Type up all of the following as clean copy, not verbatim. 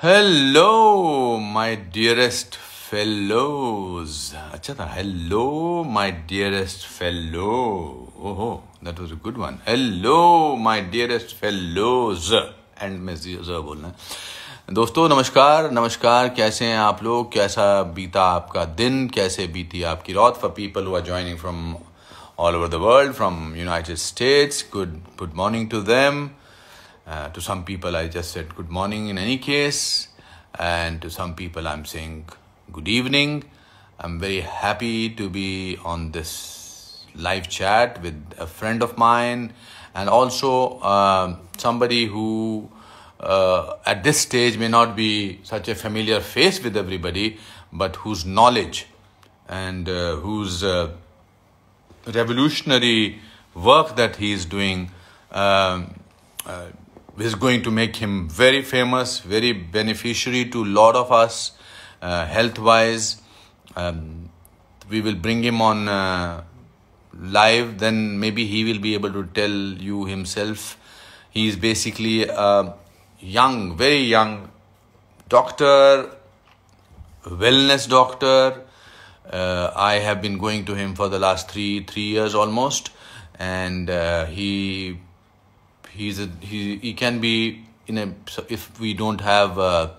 Hello, my dearest fellows. अच्छा था. Hello, my dearest fellow. Oh, that was a good one. Hello, my dearest fellows. And में ज़रा बोलना है. दोस्तों नमस्कार नमस्कार. कैसे हैं आप लोग? कैसा बीता आपका दिन? कैसे बीती आपकी रात? For people who are joining from all over the world, from United States, good morning to them. To some people I just said good morning in any case, and to some people I'm saying good evening. I'm very happy to be on this live chat with a friend of mine, and also somebody who at this stage may not be such a familiar face with everybody, but whose knowledge and whose revolutionary work that he is doing is going to make him very famous, very beneficiary to a lot of us health-wise. We will bring him on live, then maybe he will be able to tell you himself. He is basically a young, very young doctor, wellness doctor. I have been going to him for the last three years almost, and he can be in a, if we don't have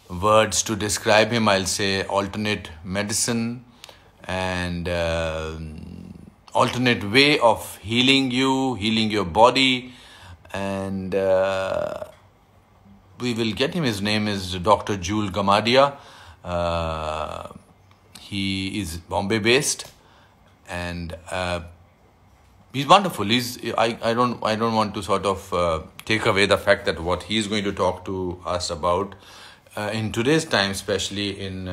words to describe him, I'll say alternate medicine and alternate way of healing your body, and we will get him. His name is Dr. Jul Gamadia. He is Bombay based, and he's wonderful. I don't want to sort of take away the fact that what he's going to talk to us about in today's time, especially in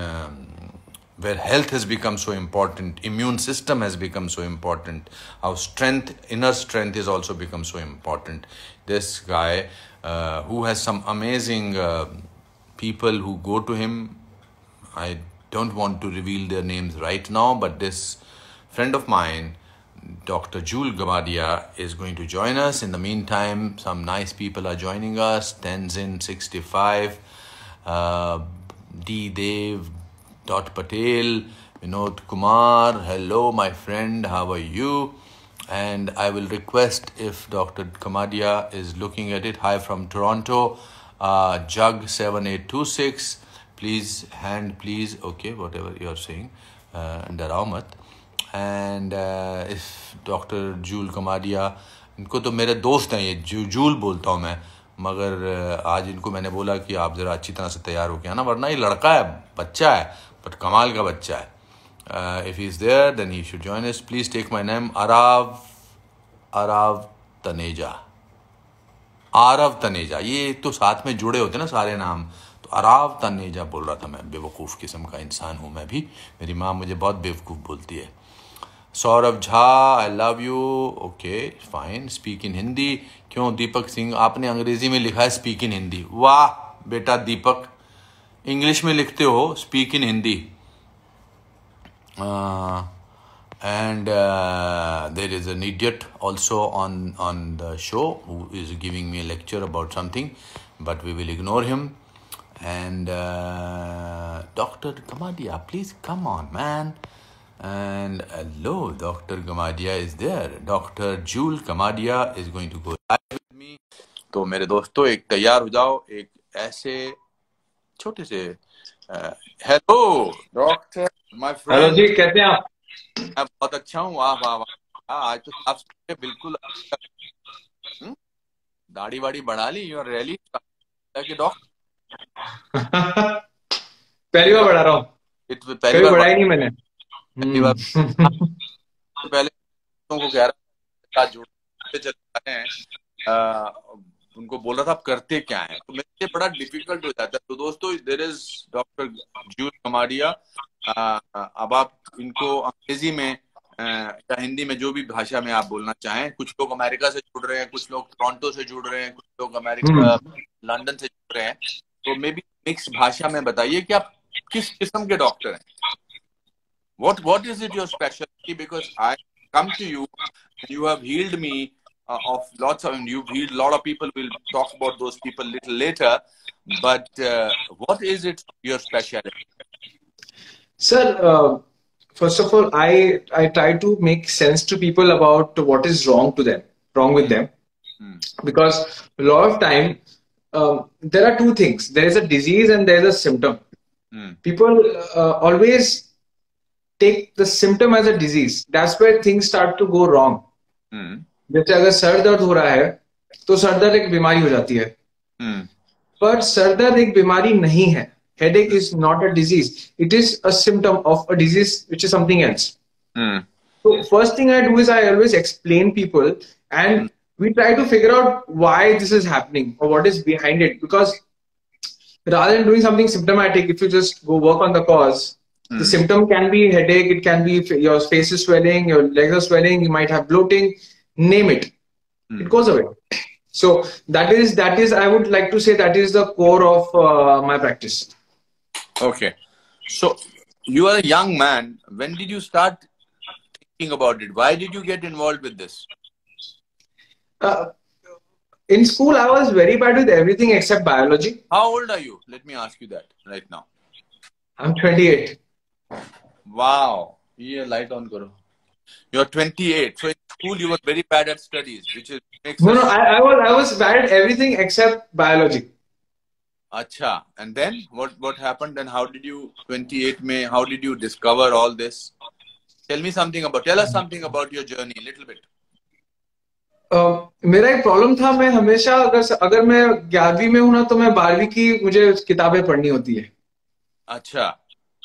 where health has become so important, immune system has become so important, our strength, inner strength has also become so important. This guy who has some amazing people who go to him. I don't want to reveal their names right now, but this friend of mine, Dr. Jul Gamadia, is going to join us. In the meantime, some nice people are joining us. Tenzin65, D. Dev, Patel, Vinod Kumar. Hello, my friend. How are you? And I will request, if Dr. Gamadia is looking at it, hi from Toronto, Jug7826. Please, okay, whatever you are saying, डराओ मत. And if Dr. Jul Gamadia, इनको तो मेरे दोस्त हैं, ये joule बोलता हूँ मैं, मगर आज इनको मैंने बोला कि आप ज़रा अच्छी तरह से तैयार हो के आना, वरना ये लड़का है, बच्चा है, बट कमाल का बच्चा है. If he is there, then he should join us. Please take my name, Arav Taneja. Aarav Taneja. ये तो साथ में जुड़े होते ना सारे नाम, तो आरव तनेजा बोल रहा था मैं. बेवकूफ़ किस्म का इंसान हूँ मैं भी. मेरी माँ मुझे बहुत बेवकूफ़ बोलती है. Saurabh Jha, I love you. Okay fine. Speak in Hindi. क्यों दीपक सिंह, आपने अंग्रेजी में लिखा है स्पीक इन हिंदी. वाह बेटा दीपक, इंग्लिश में लिखते हो speak in Hindi. And there is an idiot also on the show who is giving me a lecture about something, but we will ignore him. And Dr. Gamadia, please come on, man. And hello, Dr. Gamadia is there. Dr. Jul Gamadia is going to go live with me. तो मेरे दोस्तों एक तैयार हो जाओ, एक ऐसे छोटे से hello doctor my friend. Hello जी, कैसे हैं आप? मैं बहुत अच्छा हूँ. वाह वाह वाह. आज तो आप बिल्कुल दाढ़ी वाड़ी बढ़ा ली और रैली कि डॉक्टर. पहली बार बढ़ा रहा हूँ. पहली बार बढ़ाई नहीं मैंने. पहले को कह रहा जुड़ते चले हैं, उनको बोल रहा था आप करते क्या हैं, तो मेरे लिए बड़ा डिफिकल्ट हो जाता है. तो दोस्तों देयर इज डॉक्टर जूल गमाडिया. अब आप इनको अंग्रेजी में या हिंदी में जो भी भाषा में आप बोलना चाहें. कुछ लोग अमेरिका से जुड़ रहे हैं, कुछ लोग टोरंटो से जुड़ रहे हैं, कुछ लोग अमेरिका लंदन से जुड़ रहे हैं. तो मे बी मिक्स भाषा में बताइए कि आप किस किस्म के डॉक्टर हैं. What is it your specialty? Because I come to you, you have healed me of lots of, and you've healed a lot of people. We'll talk about those people a little later. But what is it your specialty? Sir, first of all, I try to make sense to people about what is wrong with them. Because a lot of time, there are two things. There is a disease and there is a symptom. People always take the symptom as a disease. That's where things start to go wrong. जैसे अगर sir दर्द हो रहा है तो sir दर्द एक बीमारी हो जाती है, पर सर दर्द एक बीमारी नहीं है. Headache is not a disease. It is a symptom of a disease which is something else. So first thing I do is I always explain people, and we try to figure out why this is happening or what is behind it. Because rather than doing something symptomatic, if you just go work on the cause, the symptom can be headache, it can be your face is swelling, your legs are swelling, you might have bloating, name it. It goes away. So that is, I would like to say, that is the core of my practice. Okay. So you are a young man. When did you start thinking about it? Why did you get involved with this? In school, I was very bad with everything except biology. How old are you? Let me ask you that right now. I'm 28. Wow. Yeah, light on, Guru. You're 28. So in school, you were very bad at studies, which is... No, I was bad at everything except biology. Acha. And then what happened, and how did you, 28 May, how did you discover all this? Tell us something about your journey, a little bit. मेरा एक problem था, मैं हमेशा अगर मैं 11वीं में हूं ना तो मैं 12वीं की मुझे किताबें पढ़नी होती है. अच्छा.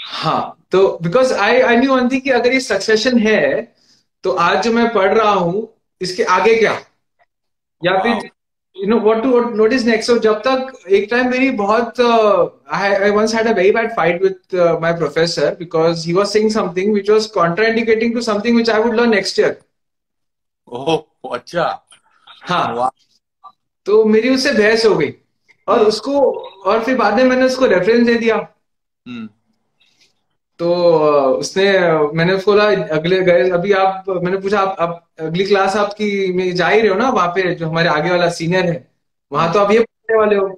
हाँ, तो because I knew one thing कि अगर ये सक्सेशन है तो आज जो मैं पढ़ रहा हूँ इसके आगे क्या, या फिर what is next. So जब तक एक टाइम मेरी बहुत I once had a very bad fight with my professor because he was saying something which was contraindicating to something which I would learn next year. ओह अच्छा. हाँ, तो मेरी उससे बहस हो गई और फिर बाद में मैंने उसको रेफरेंस दे दिया. तो मैंने उसको बोला अगले गए अभी मैंने पूछा आप अगली क्लास आपकी में जा ही रहे हो ना, वहां पे जो हमारे आगे वाला सीनियर है वहां तो आप ये पढ़ने वाले हो.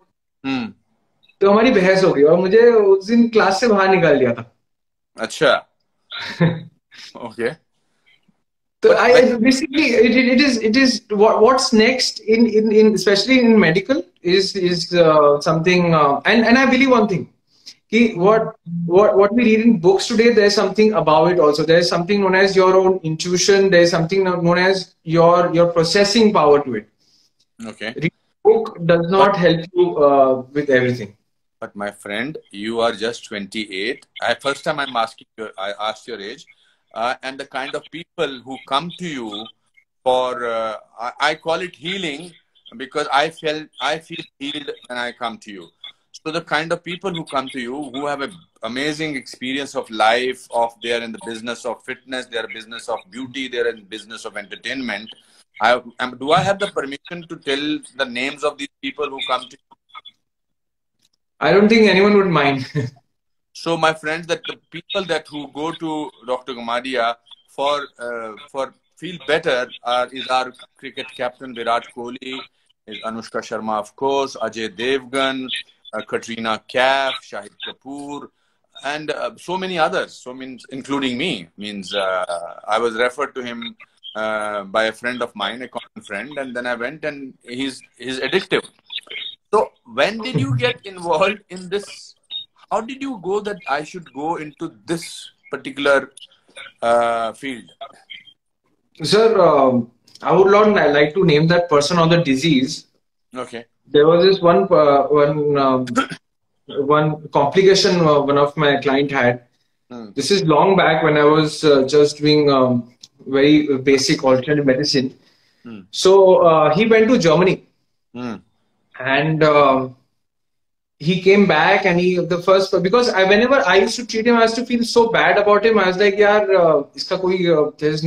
तो हमारी बहस हो गई और मुझे उस दिन क्लास से बाहर निकाल दिया था. अच्छा. Okay. So basically it is what's next in especially in medical is something and I believe one thing, what we read in books today, there's something about it also. There's something known as your own intuition. There's something known as your processing power to it. Okay. Reading a book does not help you with everything. But my friend, you are just 28. First time I asked your age. And the kind of people who come to you for, I call it healing because I feel healed when I come to you. So the kind of people who come to you who have an amazing experience of life, they're in the business of fitness, they're in the business of beauty, they're in the business of entertainment. Do I have the permission to tell the names of these people who come to you? I don't think anyone would mind. So my friends, that the people who go to Dr. Gamadia for feel better is our cricket captain Virat Kohli, is Anushka Sharma, of course, Ajay Devgan, Katrina Kaif, Shahid Kapoor, and so many others. So including me. I was referred to him by a friend of mine, a common friend, and then I went, and he's addictive. So when did you get involved in this? How did you go that I should go into this particular field? Sir, I would not like to name that person or the disease. Okay. There was this one complication one of my client had. This is long back when I was just doing very basic alternative medicine. So he went to Germany. And he came back and because whenever I used to treat him, I used to feel so bad about him. I was like, yaar, iska koi, there's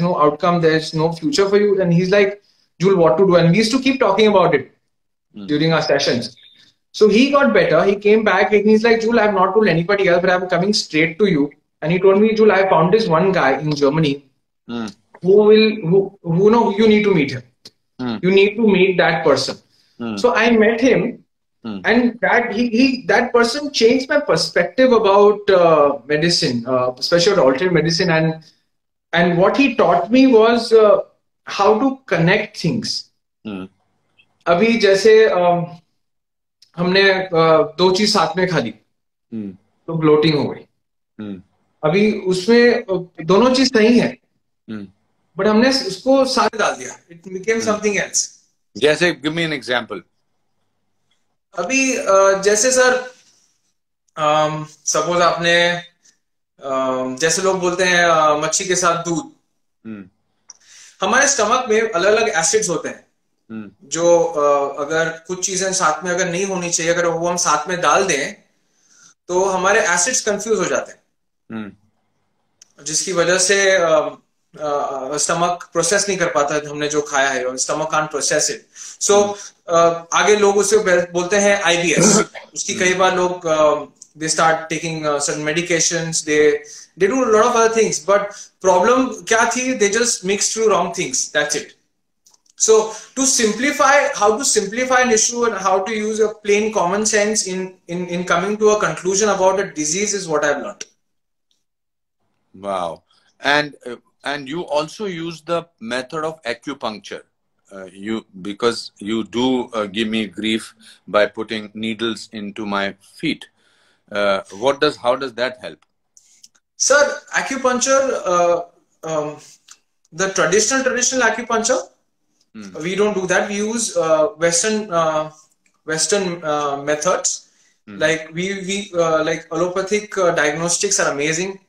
no outcome, there's no future for you. And he's like, Jul, what to do? And we used to keep talking about it during our sessions. So he got better. He came back and he's like, Jul, I have not told anybody else, but I'm coming straight to you. And he told me, Jul, I found this one guy in Germany. who know, you need to meet him. You need to meet that person. So I met him, and that person changed my perspective about medicine, especially alternate medicine, and what he taught me was how to connect things. अभी जैसे हमने दो चीज साथ में खा ली तो bloating हो गई. अभी उसमें दोनों चीज सही है, बट हमने उसको साथ डाल दिया. It became something else. जैसे गिव मी एन एग्जांपल. अभी जैसे सर सपोज आपने जैसे लोग बोलते हैं मच्छी के साथ दूध. हमारे स्टमक में अलग अलग एसिड्स होते हैं जो अगर कुछ चीजें साथ में अगर नहीं होनी चाहिए, अगर वो हम साथ में डाल दें तो हमारे एसिड्स कंफ्यूज हो जाते हैं, जिसकी वजह से स्टमक प्रोसेस नहीं कर पाता हमने जो खाया है, और स्टमक कांट प्रोसेस इट. सो आगे लोग उसे बोलते हैं आईबीएस. उसकी कई बार लोग they start taking certain medications, they do a lot of other things, but problem kya thi, they just mix through wrong things, that's it. So to simplify, how to simplify an issue and how to use a plain common sense in coming to a conclusion about a disease is what I've learned. Wow. And you also use the method of acupuncture. Because you do give me grief by putting needles into my feet. How does that help? Sir, acupuncture, the traditional acupuncture, we don't do that. We use Western methods. Like we like allopathic diagnostics are amazing.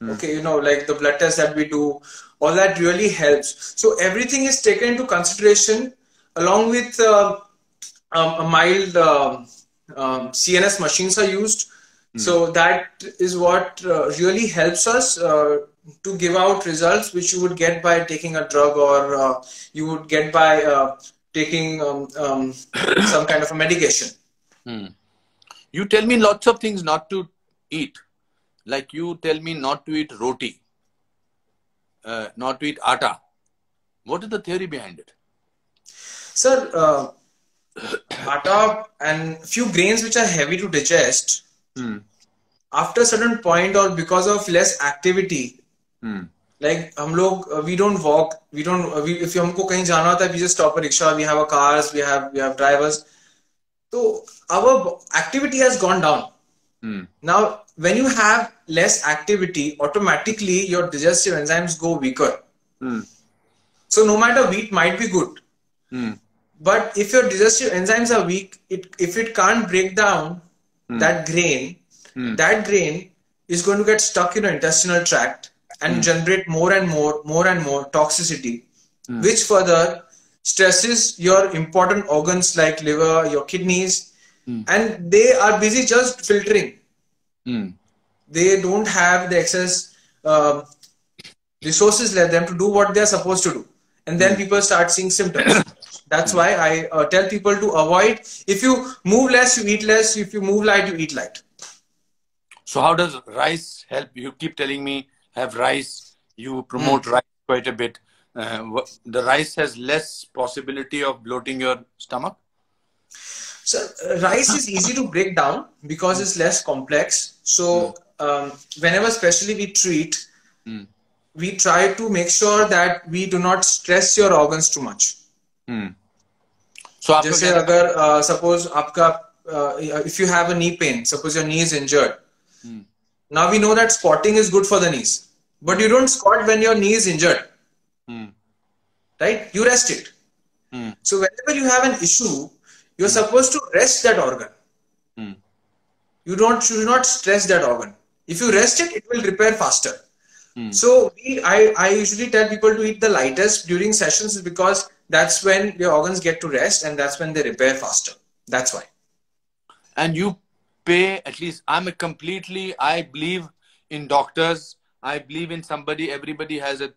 Okay, you know, like the blood tests that we do, all that really helps. So everything is taken into consideration along with a mild CNS machines are used. So that is what really helps us to give out results which you would get by taking a drug, or you would get by taking some kind of a medication. You tell me lots of things not to eat. Like you tell me not to eat roti, not to eat atta. What is the theory behind it? Sir, atta and few grains which are heavy to digest, after a certain point or because of less activity, like हम लोग we don't walk, if हमको कहीं जाना होता है we just stop a rickshaw, we have a cars, we have drivers, so our activity has gone down. Now when you have less activity, automatically your digestive enzymes go weaker. So no matter wheat might be good, but if your digestive enzymes are weak, if it can't break down that grain, that grain is going to get stuck in your intestinal tract and generate more and more toxicity, which further stresses your important organs like liver, your kidneys, and they are busy just filtering. They don't have the excess resources let them to do what they are supposed to do, and then people start seeing symptoms. That's why I tell people to avoid. If you move less, you eat less. If you move light, you eat light. So how does rice help? You keep telling me have rice. You promote rice quite a bit. The rice has less possibility of bloating your stomach? So rice is easy to break down because it's less complex. So whenever especially we treat, we try to make sure that we do not stress your organs too much. So जैसे अगर suppose आपका if you have a knee pain, suppose your knee is injured. Now we know that squatting is good for the knees, but you don't squat when your knee is injured. Right? You rest it. So whenever you have an issue, you're supposed to rest that organ. You should not stress that organ. If you rest it, it will repair faster. So I usually tell people to eat the lightest during sessions because that's when your organs get to rest and that's when they repair faster. That's why. And you pay, at least I believe in doctors. I believe in everybody has a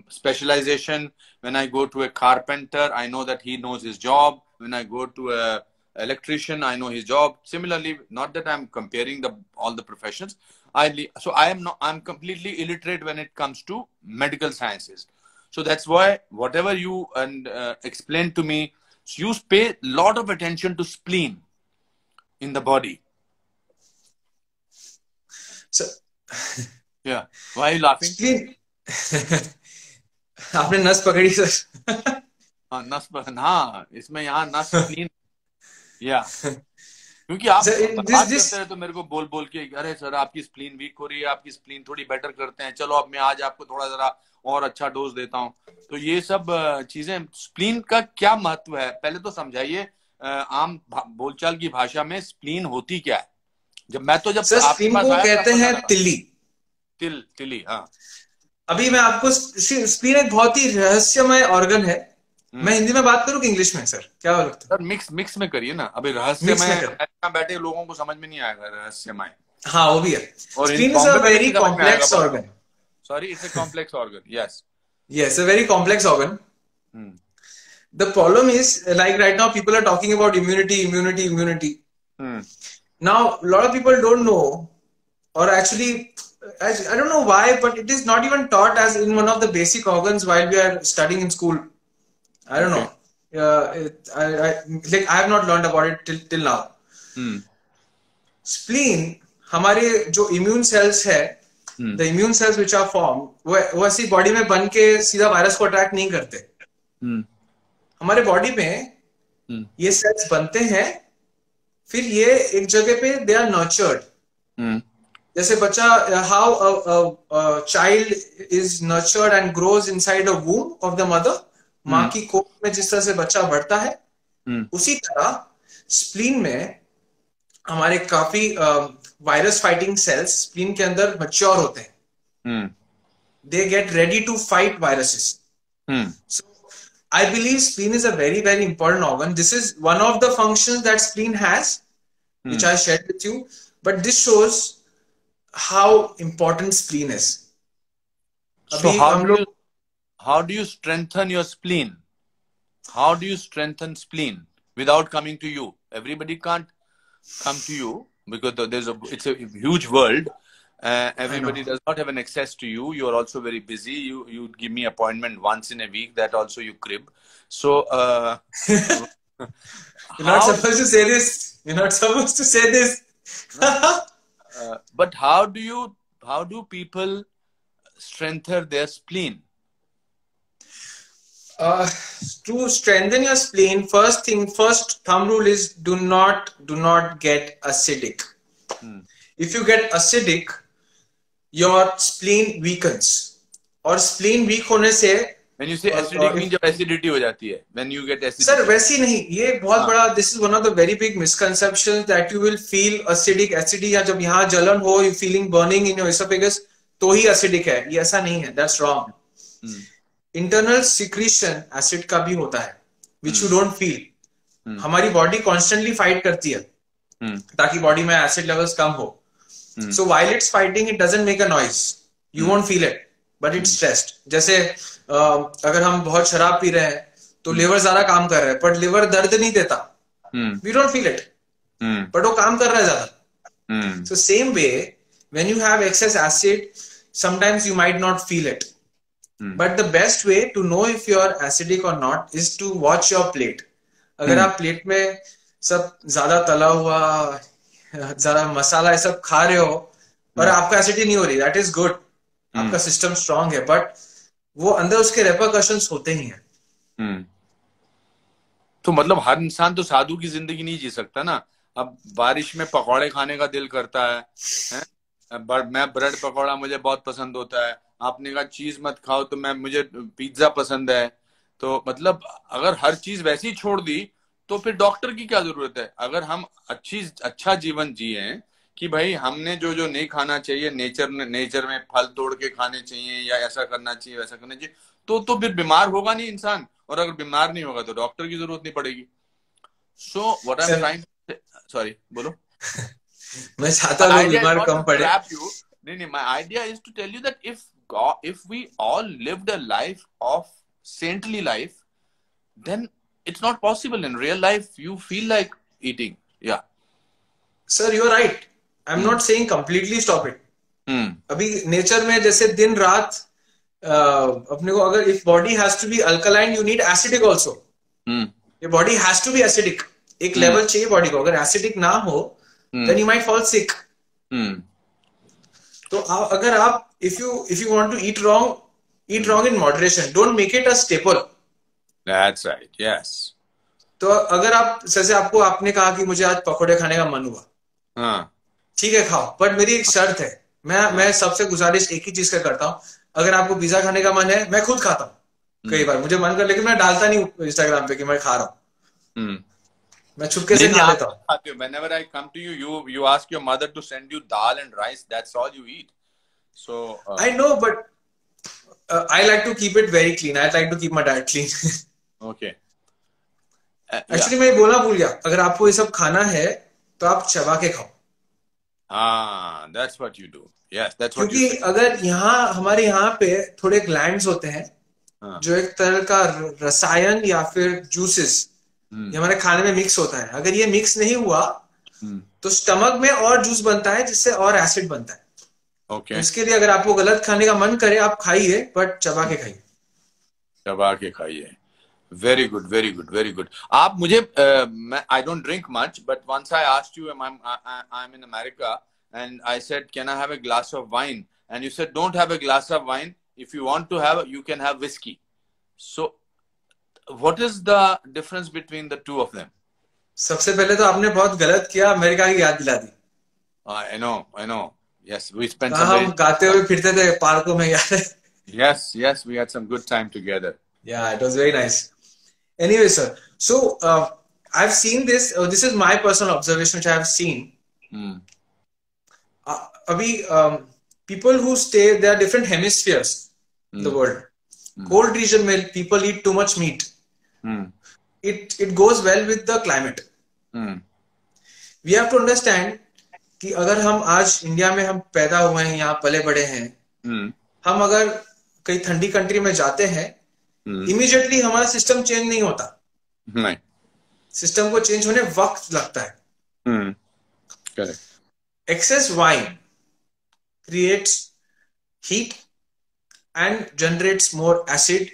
specialization. When I go to a carpenter, I know that he knows his job. When I go to a electrician, I know his job. Similarly, not that I'm comparing all the professions. I'm completely illiterate when it comes to medical sciences. So that's why whatever you explain to me, you pay a lot of attention to spleen in the body. So, yeah. Why are you laughing? spleen. आपने नस पकड़ी sir. हाँ नस पकड़. हाँ इसमें यहाँ नस spleen. या क्योंकि आप बात करते हैं तो मेरे को बोल बोल के अरे सर आपकी स्प्लीन वीक हो रही है, आपकी स्प्लीन थोड़ी बेटर करते हैं, चलो अब मैं आज आपको थोड़ा जरा और अच्छा डोज देता हूँ. तो ये सब चीजें, स्प्लीन का क्या महत्व है पहले तो समझाइए. आम बोलचाल की भाषा में स्प्लीन होती क्या है? जब स्प्लीन को कहते हैं तिल्ली. तिल्ली. हाँ अभी मैं आपको, स्प्लीन एक बहुत ही रहस्यमय ऑर्गन है. मैं हिंदी में बात करूं कि इंग्लिश में सर, क्या लगता है? सर मिक्स में करिए ना. अभी रहस्यमय बैठे लोगों को समझ में नहीं आएगा रहस्यमय. हाँ वो भी है. Spleen is a very complex organ. Sorry, it's a complex organ. Yes. Yes, a very complex organ. The problem is, like right now, people are talking about immunity. Now, a lot of people don't know, or actually, I don't know why, but it is not even taught as in one of the basic organs while we are studying in school. I don't know. I have not learned about it till now. Spleen, हमारे जो immune cells है, the immune cells which are formed, वो ऐसी body में बन के सीधा virus को अटैक नहीं करते. हमारे बॉडी में ये सेल्स बनते हैं, फिर ये एक जगह पे they are nurtured. जैसे बच्चा, how a child is nurtured and grows inside a womb of the mother, माँ की कोख में जिस तरह से बच्चा बढ़ता है, उसी तरह स्प्लीन में हमारे काफी वायरस फाइटिंग सेल्स स्प्लीन के अंदर मैच्योर होते हैं. They get ready to fight viruses. So I believe spleen is a very very important organ. This is one of the functions that spleen has, which I shared with you, but this shows how important spleen is. अभी हम लोग, how do you strengthen your spleen? How do you strengthen spleen without coming to you? Everybody can't come to you because it's a huge world. Everybody does not have an access to you. You are also very busy. You give me appointment once in a week. That also you crib. So you're not supposed to say this. You're not supposed to say this. But how do people strengthen their spleen? To strengthen your spleen, first thumb rule is do not get acidic. If you get acidic, your spleen weakens. और spleen weak होने से, when you say acidic means जब acidity हो जाती है, when you get acidity. Sir वैसी नहीं, ये बहुत बड़ा, this is one of the very big misconceptions that you will feel acidic. या जब यहाँ जलन हो, you feeling burning in your esophagus, तो ही acidic है. ये ऐसा नहीं है. That's wrong. Internal secretion acid का भी होता है, विच यू डोंट फील. हमारी बॉडी कॉन्स्टेंटली फाइट करती है ताकि बॉडी में एसिड लेवल्स कम हो. सो while it's fighting, it doesn't make a noise. You won't feel it, but it's stressed. जैसे अगर हम बहुत शराब पी रहे हैं तो लिवर ज्यादा काम कर रहा है, बट लिवर दर्द नहीं देता. We don't feel it, but वो काम कर रहा है ज्यादा. So same way, when you have excess acid, sometimes you might not feel it. But the best way to know if you are acidic or not is to watch your plate. अगर आप plate में सब ज्यादा तला हुआ, ज्यादा मसाला ये सब खा रहे हो और आपका एसिडिटी नहीं हो रही, that is good. आपका सिस्टम स्ट्रांग है, बट वो अंदर उसके रेपरकशंस होते ही हैं. तो मतलब हर इंसान तो साधु की जिंदगी नहीं जी सकता ना. अब बारिश में पकौड़े खाने का दिल करता है? मैं ब्रेड पकौड़ा मुझे बहुत पसंद होता है. आपने कहा चीज मत खाओ, तो मुझे पिज्जा पसंद है. तो मतलब अगर हर चीज वैसी छोड़ दी तो फिर डॉक्टर की क्या जरूरत है? अगर हम अच्छा जीवन जिए कि भाई हमने जो नहीं खाना चाहिए, नेचर में फल तोड़ के खाने चाहिए, या ऐसा करना चाहिए वैसा करना चाहिए, तो फिर बीमार होगा नहीं इंसान. और अगर बीमार नहीं होगा तो डॉक्टर की जरूरत नहीं पड़ेगी. So what I am trying, sorry बोलो. मैं चाहता हूं बीमार कम पड़े. नहीं, my idea is to tell you that if we all lived a life of saintly life, then it's not possible. In real life, you feel like eating. Yeah. Sir, you're right. I'm not saying completely stop it. अभी nature में जैसे दिन रात अपने को अगर if body has to be alkaline you need acidic also. ये body has to be acidic. एक लेवल चाहिए बॉडी को. अगर एसिडिक ना हो then you might fall sick. तो अगर आप if you want to eat wrong in moderation. Don't make it a staple. That's right. Yes. तो अगर आप जैसे आपने कहा कि मुझे आज पकोड़े खाने का मन हुआ. हाँ. ठीक है खाओ. बट मेरी एक शर्त है. मैं सबसे गुजारिश एक ही चीज का करता हूँ. अगर आपको पिज्जा खाने का मन है मैं खुद खाता हूँ. कई बार मुझे मन कर लेकिन मैं डालता नहीं इंस्टाग्राम पे कि मैं खा रहा हूँ. मैं छुपके से खा लेता हूँ. Whenever I come to you ask your mother to send you dal and rice. That's all you eat. So I know, but I like to keep it very clean. I like to keep my diet clean. Okay. Actually मैं बोलना भूल गया. अगर आपको ये सब खाना है तो आप चबा के खाओ. That's what you do. Yes, that's what क्योंकि अगर हमारे यहाँ पे थोड़े ग्लैंड्स होते हैं जो एक तरह का रसायन या फिर जूसेस ये हमारे खाने में मिक्स होता है. अगर ये मिक्स नहीं हुआ तो स्टमक में और जूस बनता है जिससे और एसिड बनता है. Okay. तो इसके लिए अगर आपको गलत खाने का मन करे आप खाइए बट चबा के खाइए. चबा के खाइए. Very good, very good, very good. आप मुझे I don't drink much, but once I asked you, I'm in America, and I said, can I have a glass of wine? And you said, don't have a glass of wine. If you want to have, you can have whiskey. So, what is the difference between the two of them? सबसे पहले तो आपने बहुत गलत किया. America की याद दिला दी. I know. Yes, we spent हम गाते हुए फिरते थे पार्कों में यार. Yes, we had some good time together. Yeah, it was very nice. Anyway, sir. So I've seen this. This is my personal observation, which I have seen. Abhi, people who stay, there are different hemispheres in the world. Cold region where people eat too much meat. It goes well with the climate. We have to understand कि अगर हम आज India में हम पैदा हुए हैं, यहाँ पले बड़े हैं, हम अगर कई ठंडी कंट्री में जाते हैं, इमीडिएटली हमारा सिस्टम चेंज नहीं होता. नहीं. सिस्टम को चेंज होने वक्त लगता है. Correct. Excess wine creates heat and generates more acid.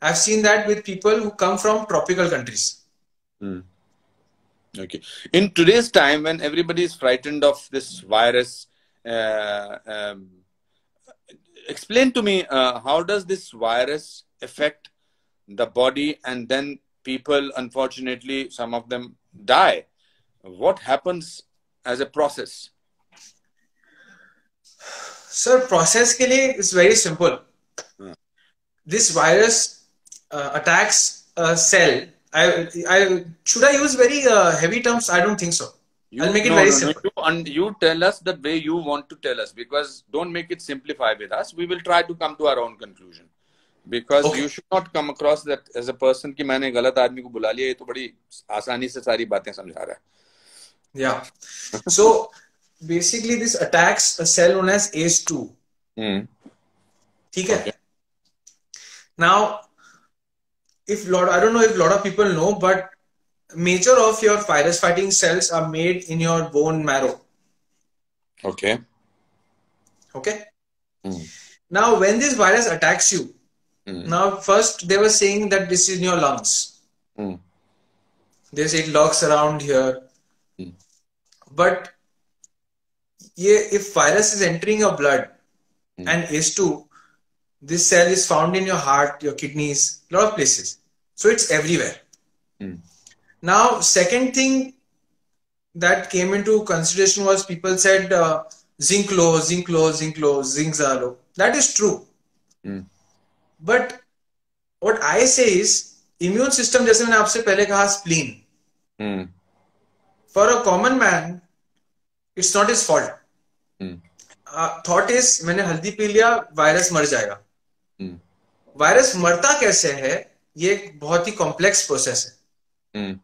I have seen that with people who come from tropical countries. Okay. In today's time, when everybody is frightened of this virus, explain to me how does this virus affect the body, and then people, unfortunately, some of them die. What happens as a process? Sir, process के लिए it's very simple. This virus attacks a cell. Should I use very heavy terms? I don't think so. I'll make it very simple. You tell us the way you want to tell us, because don't make it simplify with us. We will try to come to our own conclusion. Because you should not come across that as a person कि मैंने गलत आदमी को बुला लिया, ये तो बड़ी आसानी से सारी बातें समझा रहा है. Yeah. So basically this attacks a cell known as ACE2. ठीक है. Okay. Now, I don't know if a lot of people know, but major of your virus fighting cells are made in your bone marrow. Okay. Now when this virus attacks you, now first they were saying that this is in your lungs. They say it lurks around here. But if virus is entering your blood and ACE2, this cell is found in your heart, your kidneys, a lot of places. So it's everywhere. Now, second thing that came into consideration was people said zinc low, zinc low. That is true. But what I say is immune system, जैसे मैंने आपसे पहले कहा, spleen. For a common man, it's not his fault. Thought is मैंने हल्दी P लिया, virus मर जाएगा. वायरस मरता कैसे है, ये एक बहुत ही कॉम्प्लेक्स प्रोसेस है.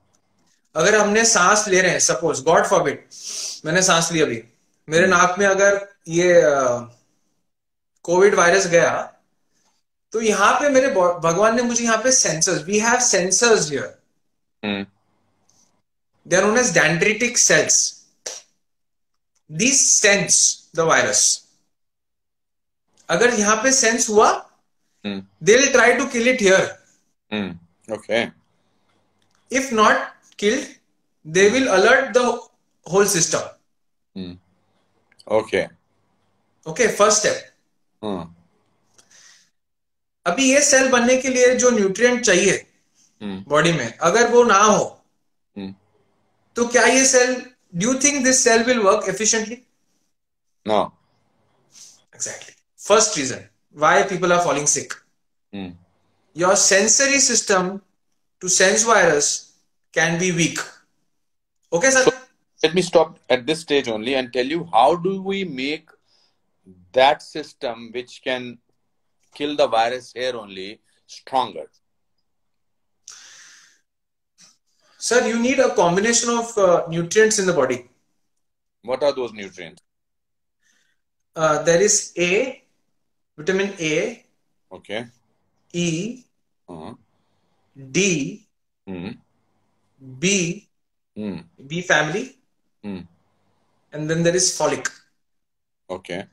अगर हमने सांस ले रहे हैं, सपोज गॉड फॉरबिड मैंने सांस ली अभी, मेरे नाक में अगर ये कोविड वायरस गया तो यहाँ पे मेरे भगवान ने मुझे यहाँ पे sensors, we have sensors here, they are known as dendritic cells. This sense the virus. अगर यहाँ पे सेंस हुआ Mm. they'll try to kill it here. Mm. Okay. If not killed, they will alert the whole system. Mm. Okay. Okay, first step. Mm. अभी ये cell बनने के लिए जो न्यूट्रिएंट चाहिए बॉडी में, अगर वो ना हो तो क्या ये cell, do you think this cell will work efficiently? No. Exactly. First reason why people are falling sick. Your sensory system to sense virus can be weak. Okay, sir? So, let me stop at this stage only and tell you, how do we make that system which can kill the virus here only stronger? Sir, you need a combination of nutrients in the body. What are those nutrients? There is A, vitamin A, Okay. E, D, B, B family, and then there is folic. Okay.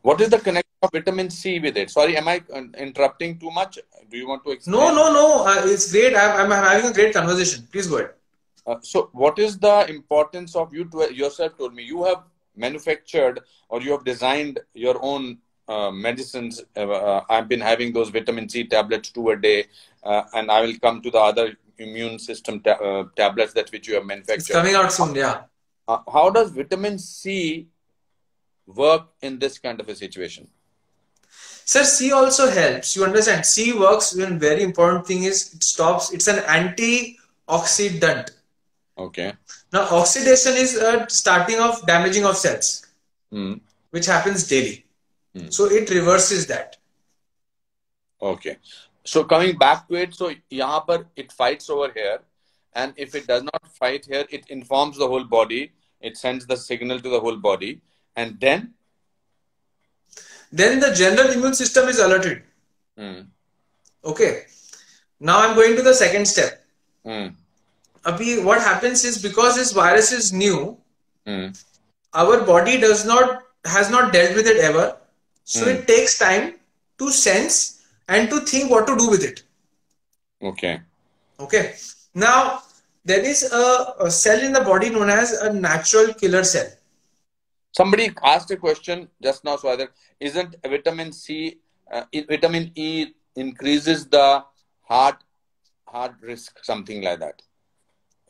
What is the connection of vitamin C with it? Sorry, am I interrupting too much? Do you want to explain? No. It's great. I'm having a great conversation. Please go ahead. So what is the importance of, you yourself told me, you have manufactured or you have designed your own medicines. I've been having those vitamin C tablets 2 a day, and I will come to the other immune system tablets that which you have manufactured. It's coming out soon, yeah. How does vitamin C work in this kind of a situation? Sir, C also helps. You understand? C works when very important thing is it's an antioxidant. Okay. Now, oxidation is a starting of damaging of cells, which happens daily. So it reverses that. Okay. So coming back to it, so yahan par it fights over here, and if it does not fight here, it informs the whole body. It sends the signal to the whole body, and then the general immune system is alerted. Okay. Now I'm going to the second step. Abhi, what happens is, because this virus is new, our body has not dealt with it ever. So it takes time to sense and to think what to do with it. Okay. Okay. Now, there is a cell in the body known as a natural killer cell. Somebody asked a question just now, Swadhar. Isn't vitamin C, vitamin E increases the heart risk, something like that?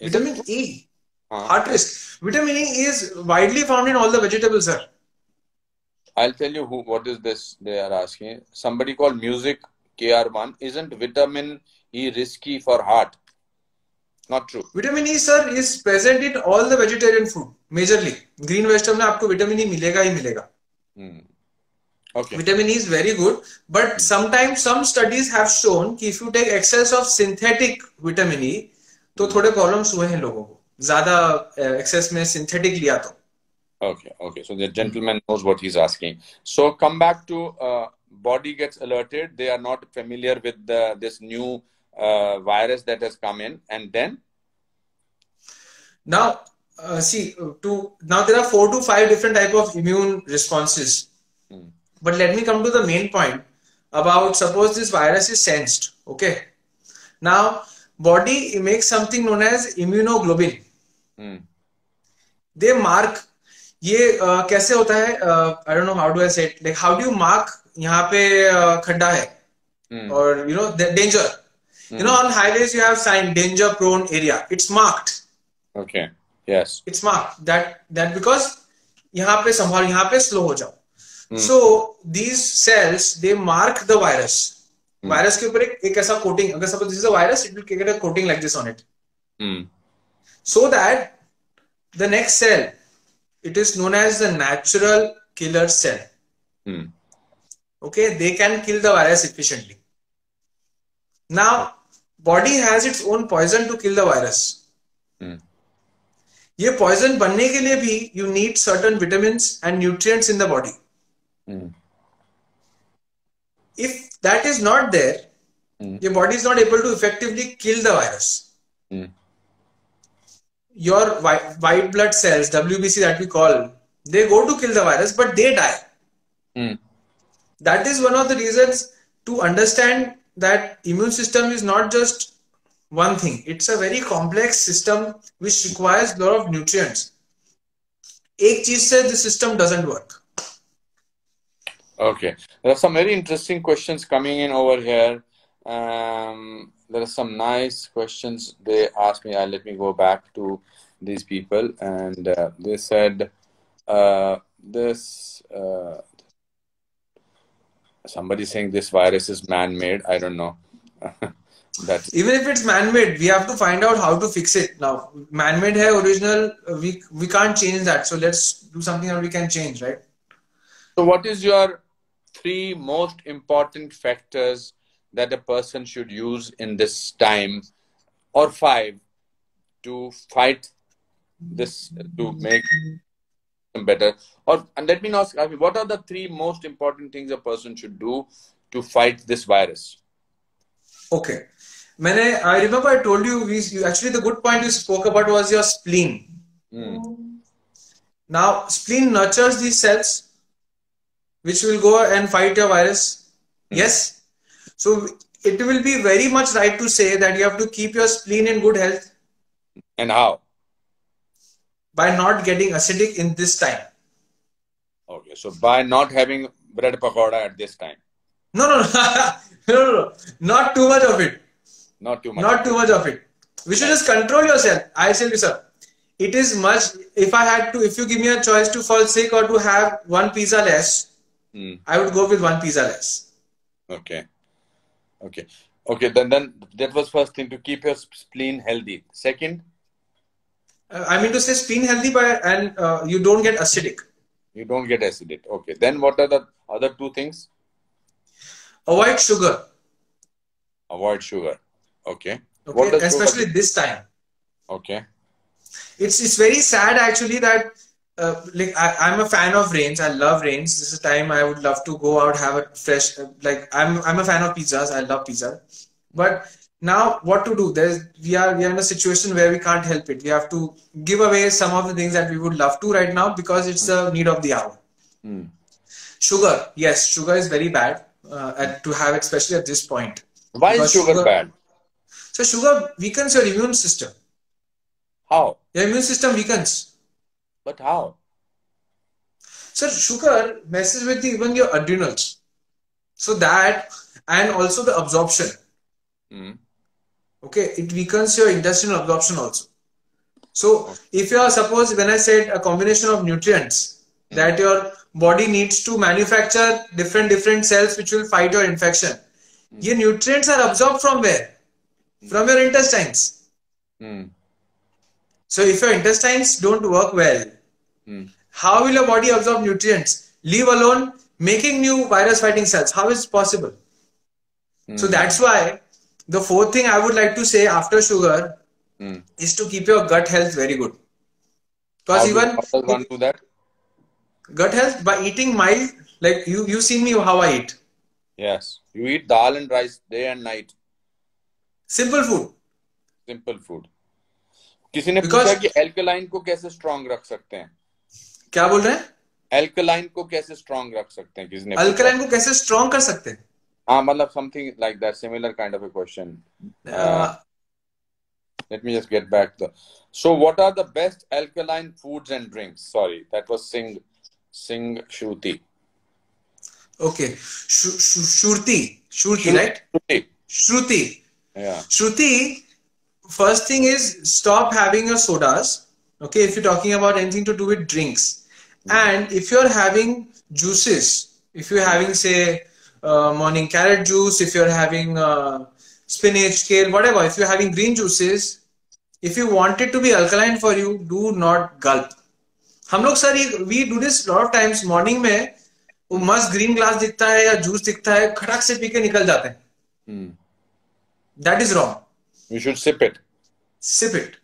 Vitamin E, heart risk. Vitamin E is widely found in all the vegetables, sir. I'll tell you what is this they are asking. Somebody called Music KR1. Isn't vitamin E risky for heart? Not true. Vitamin E, sir, is present in all the vegetarian food, majorly. Green vegetable में आपको vitamin E मिलेगा ही मिलेगा. Okay. Vitamin E is very good, but sometimes some studies have shown कि if you take excess of synthetic vitamin E, तो थोड़े problems हुए हैं लोगों को. ज़्यादा excess में synthetic लिया तो. Okay. So the gentleman knows what he's asking. So come back to body gets alerted. They are not familiar with this new virus that has come in, and then now now there are 4 to 5 different type of immune responses. But let me come to the main point about, suppose this virus is sensed. Okay. Now body makes something known as immunoglobulin. They mark. ये कैसे होता है? I don't know how do I say it. Like, how do you mark यहाँ पे खड्डा है, or the danger? On highways you have sign danger prone area. It's marked. Okay. Yes. It's marked that because यहाँ पे संभाल, यहाँ पे slow हो जाओ. So these cells, they mark the virus. Virus के ऊपर एक ऐसा coating. अगर suppose this is a virus, it will get a coating like this on it. So that the next cell, it is known as the natural killer cell. Okay, they can kill the virus efficiently. Now, body has its own poison to kill the virus. ये poison बनने के लिए भी you need certain vitamins and nutrients in the body. If that is not there, your body is not able to effectively kill the virus. Your white blood cells, WBC that we call, they go to kill the virus, but they die. That is one of the reasons to understand that immune system is not just one thing. It's a very complex system which requires a lot of nutrients. एक चीज से the system doesn't work. Okay, there are some very interesting questions coming in over here. There are some nice questions they asked me. Let me go back to these people, and they said somebody saying this virus is man-made. I don't know. Even if it's man-made, we have to find out how to fix it. Now, man-made hai original, we can't change that. So let's do something that we can change, right? So what is your 3 most important factors that a person should use in this time, or 5, to fight this, to make them better? And let me ask, what are the 3 most important things a person should do to fight this virus? Okay. I remember I told you, actually the good point you spoke about was your spleen. Now, spleen nurtures these cells which will go and fight your virus. Yes. So it will be very much right to say that you have to keep your spleen in good health. And how? By not getting acidic in this time. Okay. So by not having bread pakoda at this time. No. No. Not too much of it. Not too much. Not too much of it. We should just control yourself. I tell you, sir. It is much, if you give me a choice to fall sick or to have 1 pizza less, I would go with 1 pizza less. Okay. Then that was first thing, to keep your spleen healthy. Second? I mean to say spleen healthy, and you don't get acidic. You don't get acidic. Okay. Then what are the other 2 things? Avoid sugar. Avoid sugar. Okay. Okay. Especially this time. Okay. It's very sad actually that I'm a fan of rains. I love rains. This is a time I would love to go out, have a fresh, I'm a fan of pizzas. I love pizza. But now what to do? We are in a situation where we can't help it. We have to give away some of the things that we would love to right now because it's the need of the hour. Sugar. Yes, sugar is very bad to have, especially at this point. Why is sugar bad? So sugar weakens your immune system. How? Your immune system weakens. But how? So sugar messes with even your adrenals. So that, and also the absorption. Okay, it weakens your intestinal absorption also. So if you are, suppose when I said a combination of nutrients that your body needs to manufacture different cells which will fight your infection. Your nutrients are absorbed from where? From your intestines. So if your intestines don't work well, how will your body absorb nutrients? Leave alone making new virus fighting cells. How is it possible? So that's why the 4th thing I would like to say after sugar is to keep your gut health very good. Because how does one do that? Gut health by eating mild, like you seen me how I eat. Yes, you eat dal and rice day and night. Simple food. Simple food. किसी ने पूछा कि alkaline को कैसे strong रख सकते हैं? क्या बोल रहे हैं? Alkaline को कैसे strong रख सकते हैं? किसी ने Alkaline को कैसे strong कर सकते हैं? हाँ, मतलब something like that, similar kind of a question. Let me just get back to. So, what are the best alkaline foods and drinks? Sorry, that was Singh Shruti. Okay, Shruti, right? Shruti. Yeah. Shruti, first thing is stop having your sodas. Okay, if you're talking about anything to do with drinks, and if you're having juices, if you're having say morning carrot juice, if you're having spinach, kale, whatever, if you're having green juices, if you want it to be alkaline for you, do not gulp. हम लोग sir we do this lot of times. Morning में वो मस्त green glass दिखता है या juice दिखता है, खटाक से पी के निकल जाते हैं. That is wrong. You should sip it. Sip it.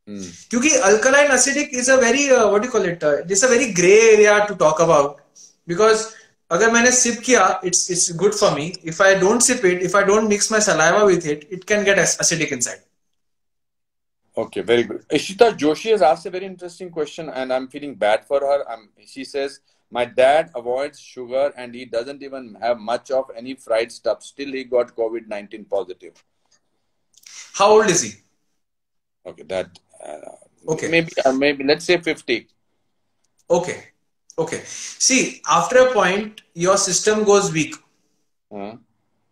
क्योंकि alkaline acidic is a very what do you call it? It's a very gray area to talk about because अगर मैंने sip किया, it's good for me. If I don't sip it, if I don't mix my saliva with it, it can get acidic inside. Okay, very good. Ishita Joshi has asked a very interesting question, and I'm feeling bad for her. She says, "My dad avoids sugar, and he doesn't even have much of any fried stuff. Still, he got COVID-19 positive." How old is he? Okay, that Okay. maybe let's say 50. Okay. Okay. See, after a point, your system goes weak.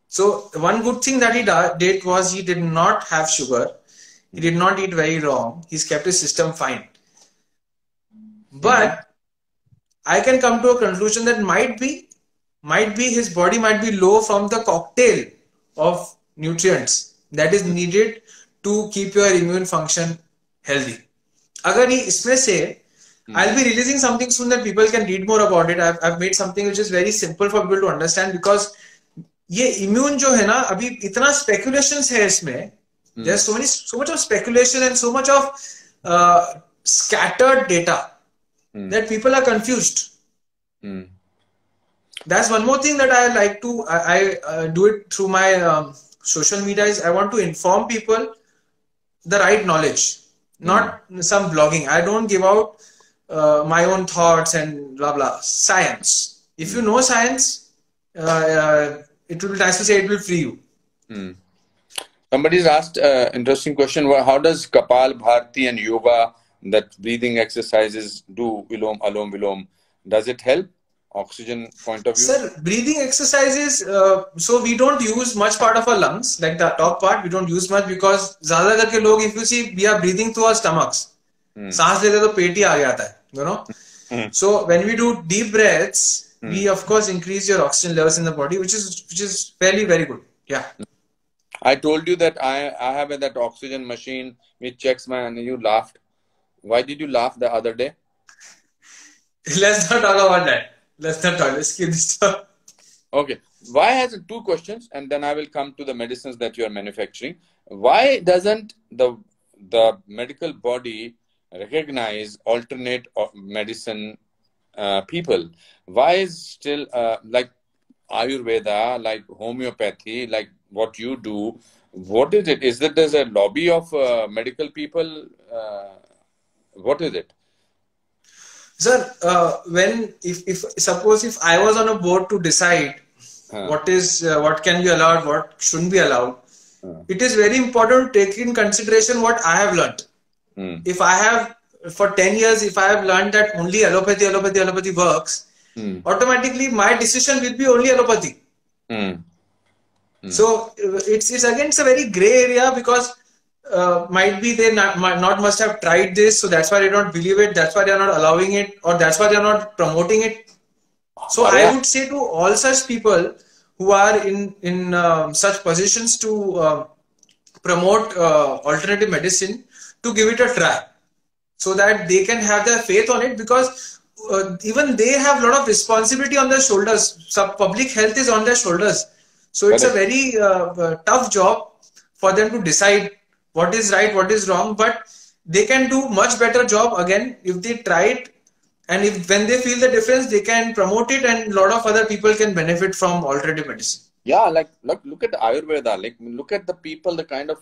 So one good thing that he did was he did not have sugar. He did not eat very wrong. He's kept his system fine. But I can come to a conclusion that might be his body might be low from the cocktail of nutrients that is needed to keep your immune function healthy. अगर ये इसमें से I'll be releasing something soon that people can read more about it. I've made something which is very simple for people to understand because ये immune जो है ना अभी इतना speculations है इसमें. There's so much of speculation and so much of scattered data that people are confused. That's one more thing that I like to I do it through my social media is I want to inform people the right knowledge, not some blogging. I don't give out my own thoughts and blah blah. Science. If you know science, it will be nice to say it will free you. Somebody's asked an interesting question. How does Kapal Bharti and yoga, that breathing exercises, do Vilom, Alom, Vilom? Does it help? Oxygen point of view? Sir, breathing exercises, so we don't use much part of our lungs, like the top part, we don't use much because ज़्यादा करके लोग, if you see, we are breathing through our stomachs. सांस लेते तो पेट ही आ जाता है, you know. So when we do deep breaths, we of course increase your oxygen levels in the body, which is fairly very good. Yeah. I told you that I have that oxygen machine which checks and you laughed. Why did you laugh the other day? Let's not talk about that. Let's not talk. Let's keep this stuff. Okay. Why has it 2 questions, and then I will come to the medicines that you are manufacturing. Why doesn't the medical body recognize alternate medicine people? Why is still like Ayurveda, like homeopathy, like what you do? What is it? Is that there's a lobby of medical people? What is it? Sir, suppose if I was on a board to decide what can be allowed, what shouldn't be allowed, it is very important to take in consideration what I have learnt. If I have, for 10 years, if I have learned that only allopathy works, automatically my decision will be only allopathy. So it's a very gray area because might be they must have tried this, so that's why they don't believe it, that's why they are not allowing it, or that's why they are not promoting it. So I would say to all such people who are in such positions to promote alternative medicine, to give it a try so that they can have their faith on it, because even they have a lot of responsibility on their shoulders. So public health is on their shoulders. So it's a very tough job for them to decide what is right, what is wrong, but they can do much better job again if they try it, and when they feel the difference, they can promote it, and a lot of other people can benefit from alternative medicine. Yeah, like look at the Ayurveda, like look at the people, the kind of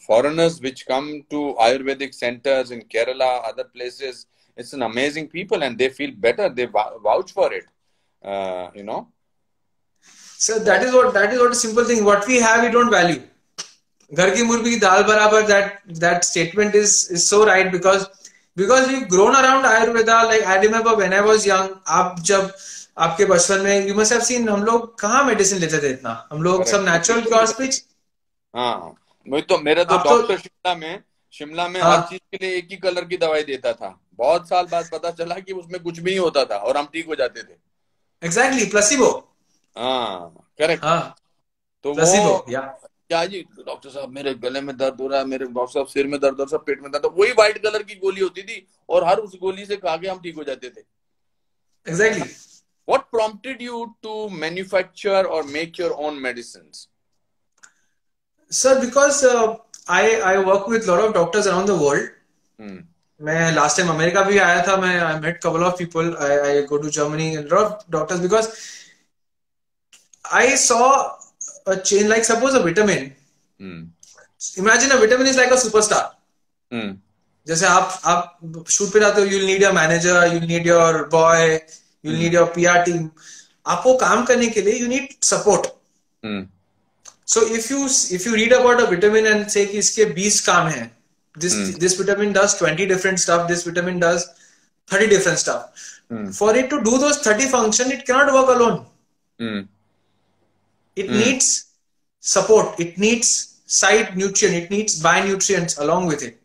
foreigners which come to Ayurvedic centers in Kerala, other places. It's an amazing people, and they feel better. They vouch for it, you know. So that is what a simple thing. What we have, we don't value. Ghar ki murgi ki dal barabar, that statement is so right, because we've grown around Ayurveda. Like I remember when I was young, जब आपके बचपन में, you must have seen, हम लोग कहाँ medicine लेते थे इतना, हम लोग सब नेचुरल क्योर्स पे. हाँ, मेरा तो डॉक्टर शिमला में हर चीज के लिए एक ही कलर की दवाई देता था. बहुत साल बाद पता चला कि उसमें कुछ भी नहीं होता था और हम ठीक हो जाते थे. Exactly, placebo. हाँ, करेक्ट. तो placebo, क्या जी डॉक्टर साहब मेरे गले में दर्द हो रहा है, मेरे डॉक्टर साहब सिर में दर्द हो रहा है, पेट में दर्द, वही व्हाइट कलर की गोली होती थी और हर उस गोली से खा के हम ठीक हो जाते थे. Exactly. What prompted you to manufacture or make your own medicines? Sir, because I work with a lot of doctors around the world. मैं last time America भी आया था. I met couple of people. I go to Germany, and a lot of doctors, because I saw a change. Like suppose a vitamin. Imagine a vitamin is like a superstar. जैसे आप shoot पे जाते हो, you'll need your manager, you'll need your boy, you'll need your PR team. आपको काम करने के लिए you need support. So if you read about a vitamin and say कि इसके 20 काम हैं, this vitamin does 20 different stuff, this vitamin does 30 different stuff. For it to do those 30 function, it cannot work alone. It needs support. It needs side nutrient. It needs bi-nutrients along with it.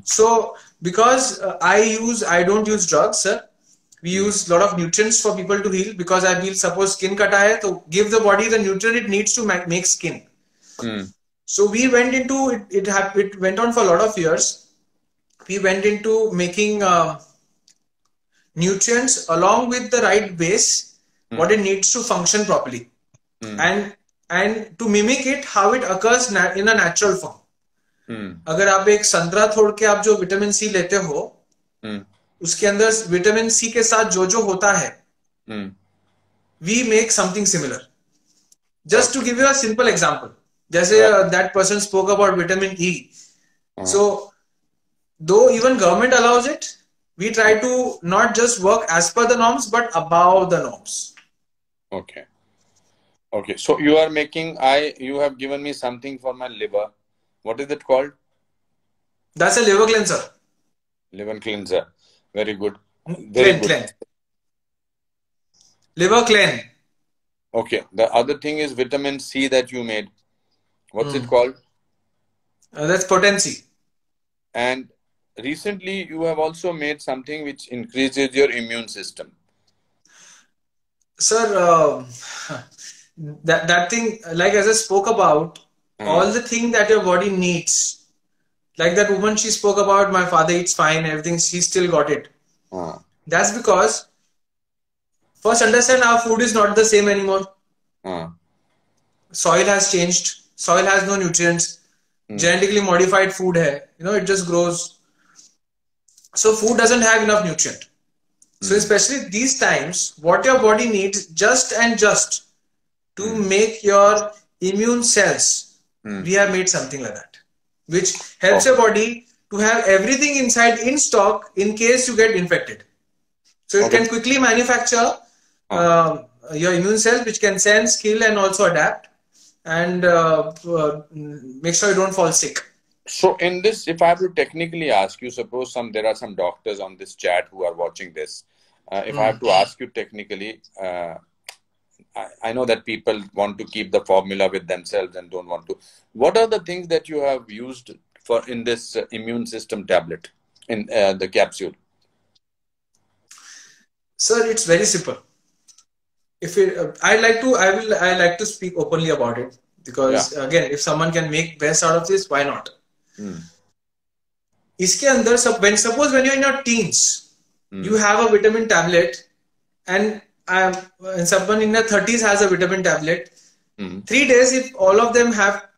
So because I don't use drugs, sir. We use a lot of nutrients for people to heal, because I feel suppose skin kata hai, to give the body the nutrient it needs to make skin. So we went into it. It went on for a lot of years. We went into making nutrients along with the right base, what it needs to function properly, and to mimic it how it occurs in a natural form. अगर आप एक संतरा तोड़ के आप जो vitamin C लेते हो, उसके अंदर विटामिन सी के साथ जो होता है, we make something similar. Just to give you a simple example, जैसे that person spoke about vitamin E. So though even government allows it, we try to not just work as per the norms but above the norms. Okay. So you are making, you have given me something for my liver. What is it called? That's a liver cleanser. Liver cleanser. Very good. Clean. Liver clean. Okay. The other thing is vitamin C that you made. What's it called? That's potency. And recently you have also made something which increases your immune system. Sir, that thing, like as I spoke about, all the thing that your body needs, like that woman, she spoke about, my father eats fine, everything, she still got it. That's because, first understand, our food is not the same anymore. Soil has changed. Soil has no nutrients. Genetically modified food hai. It just grows. So food doesn't have enough nutrient. So especially these times, what your body needs just to make your immune cells, we have made something like that, which helps your body to have everything inside in stock in case you get infected. So it can quickly manufacture your immune cells, which can sense, kill, and also adapt, and make sure you don't fall sick. So in this, if I have to technically ask you, suppose there are some doctors on this chat who are watching this. If I have to ask you technically, I know that people want to keep the formula with themselves and don't want to. What are the things that you have used in this immune system tablet, in the capsule? Sir, it's very simple. I like to speak openly about it, because again, if someone can make best out of this, why not? इसके अंदर suppose when you're in your teens, you have a vitamin tablet, and someone in their 30s has a vitamin tablet. 3 days, if all of them have,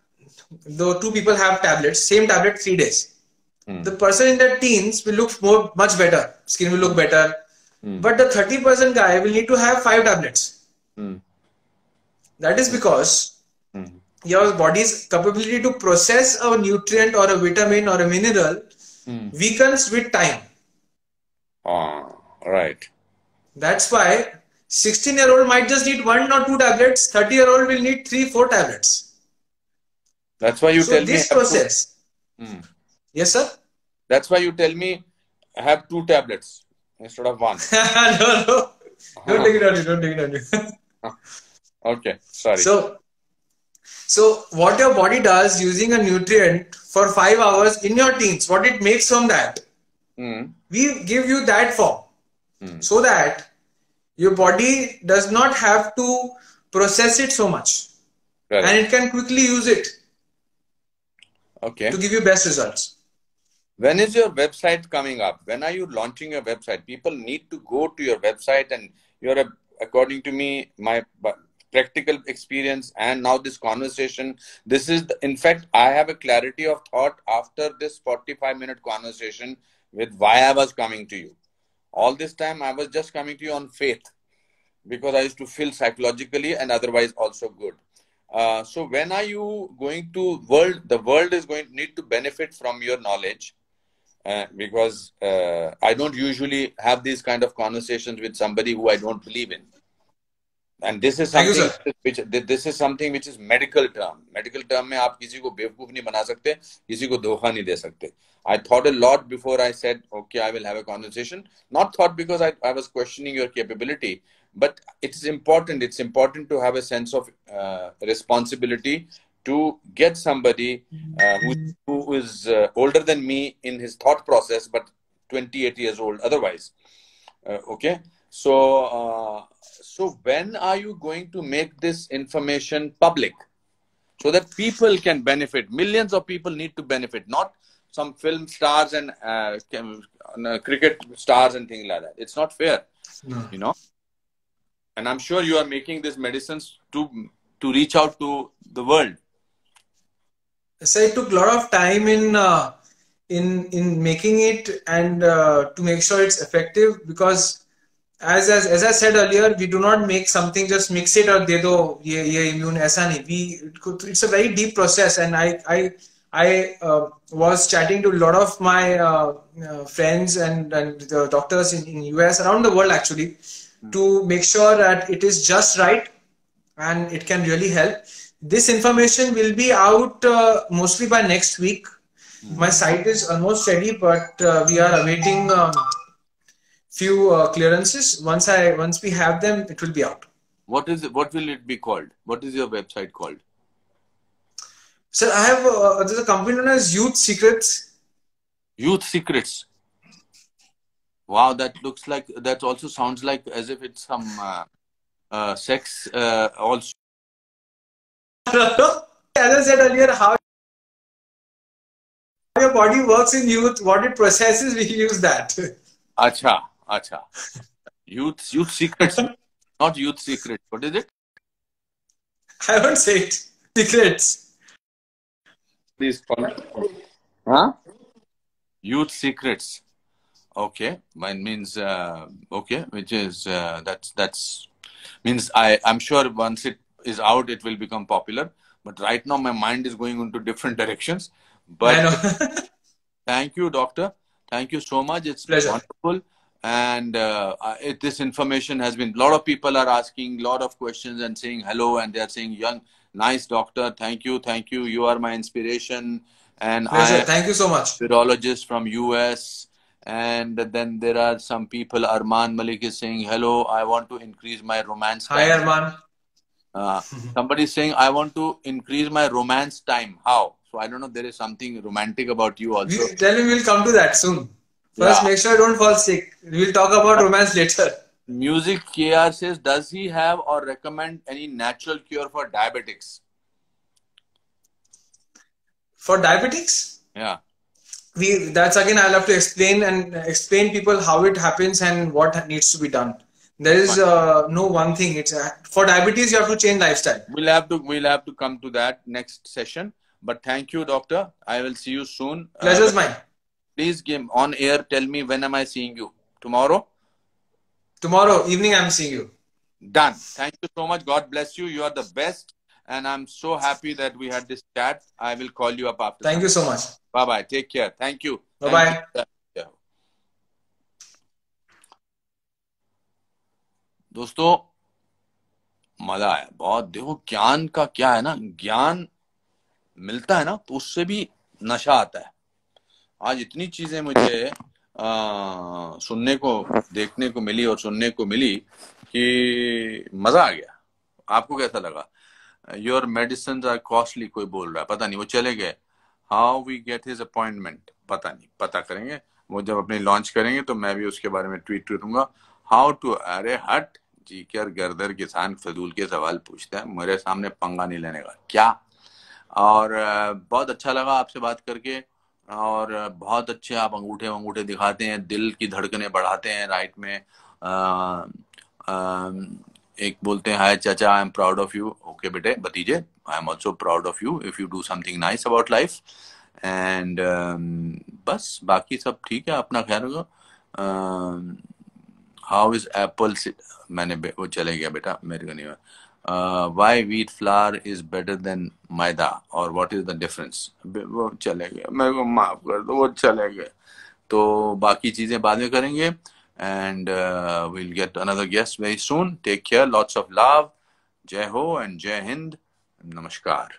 the two people have tablets, same tablet, 3 days, the person in their teens will look much better. Skin will look better. But the 30% guy will need to have 5 tablets. That is because your body's capability to process a nutrient or a vitamin or a mineral weakens with time. Right. That's why 16-year-old might just need 1 or 2 tablets. 30-year-old will need 3-4 tablets. That's why you tell me. This process. Yes, sir. That's why you tell me have 2 tablets instead of 1. No. Don't take it on you. Okay. Sorry. So what your body does using a nutrient for 5 hours in your teens, what it makes from that, we give you that form, so that your body does not have to process it so much, and it can quickly use it to give you best results. When is your website coming up? When are you launching your website? People need to go to your website, and you're according to me, my practical experience and now this conversation, this is in fact, I have a clarity of thought after this 45-minute conversation with why I was coming to you. All this time I was just coming to you on faith, because I used to feel psychologically and otherwise also good. So when are you going to the world is going to need to benefit from your knowledge, because I don't usually have these kind of conversations with somebody who I don't believe in. And this is Thank you, something sir. which is medical term. Medical term में आप किसी को बेवकूफ नहीं बना सकते, किसी को धोखा नहीं दे सकते. I thought a lot before I said, okay, I will have a conversation. Not thought because I was questioning your capability, but it's important. It's important to have a sense of responsibility to get somebody who is older than me in his thought process, but 28 years old otherwise. Okay. So when are you going to make this information public so that people can benefit? Millions of people need to benefit, not some film stars and cricket stars and things like that. It's not fair, you know. And I'm sure you are making these medicines to reach out to the world. So it took a lot of time in making it and to make sure it's effective, because as I said earlier, we do not make something just mix it or de do ye immune aisa nahi. It's a very deep process, and I was chatting to a lot of my friends and the doctors in US, around the world actually, to make sure that it is just right and it can really help. This information will be out mostly by next week. My site is almost ready, but we are awaiting few clearances. Once we have them, it will be out. What is it? What will it be called? What is your website called? Sir, I have there's a company known as Youth Secrets. Youth Secrets. Wow, that looks like, that also sounds like as if it's some sex also. As I said earlier, how your body works in youth, what it processes, we use that. Acha. Youth Secrets, not Youth Secret. What is it? I won't say it. Secrets. Please. Huh? Youth Secrets. Okay, mine means okay, which is that's means I'm sure once it is out, it will become popular. But right now, my mind is going into different directions. But I know. thank you, doctor. Thank you so much. It's Pleasure. wonderful. And this information has been, a lot of people are asking a lot of questions and saying hello, and they are saying, young, nice doctor. Thank you. You are my inspiration. And Pleasure. I am Thank you so much. a virologist from US. And then there are some people, Arman Malik is saying, hello, I want to increase my romance time. Hi, Arman. Somebody is saying, I want to increase my romance time. How? So I don't know, there is something romantic about you also. Tell me, we'll come to that soon. First, make sure I don't fall sick. We'll talk about romance later. Music KR says, does he have or recommend any natural cure for diabetics? For diabetics? Yeah. That's again, I'll have to explain people how it happens and what needs to be done. There is no one thing. It's for diabetes, you have to change lifestyle. We'll have to come to that next session. But thank you, doctor. I will see you soon. Pleasure's mine. Please give on air. Tell me, when am I seeing you? Tomorrow? Tomorrow evening, I'm seeing you. Done. Thank you so much. God bless you. You are the best. And I'm so happy that we had this chat. I will call you up after. Thank you so much. Bye-bye. Take care. Thank you. Bye-bye. दोस्तों मजा आया बहुत. देखो ज्ञान का क्या है ना, ज्ञान मिलता है ना तो उससे भी नशा आता है. आज इतनी चीजें मुझे सुनने को, देखने को मिली और सुनने को मिली कि मजा आ गया. आपको कैसा लगा? योर मेडिसिन आर कॉस्टली, कोई बोल रहा है, पता नहीं, वो चले गए. How we get his appointment, पता नहीं, पता करेंगे. वो जब अपनी लॉन्च करेंगे तो मैं भी उसके बारे में ट्वीट करूंगा. हाउ टू, अरे हट जी, कर गर्दर किसान फजूल के सवाल पूछते हैं, मेरे सामने पंगा नहीं लेने का क्या. और बहुत अच्छा लगा आपसे बात करके. और बहुत अच्छे आप अंगूठे दिखाते हैं, दिल की धड़कनें बढ़ाते हैं राइट में. एक बोलते हैं, हाय चाचा, I am proud of you. Okay बेटे, भतीजे, I am also proud of you if you do something nice about life. And बस बाकी सब ठीक है, अपना ख्याल रखो. हाउ इज एप्पल, मैंने वो चले गया बेटा, मेरे को नहीं. why wheat flour is better than मैदा और what is the difference, वो चले गए, मेरे को माफ कर दो, वो चले गए. तो बाकी चीजें बाद में करेंगे. And we'll get another guest very soon. Take care. Lots of love. Jai Ho and Jai Hind. Namaskar.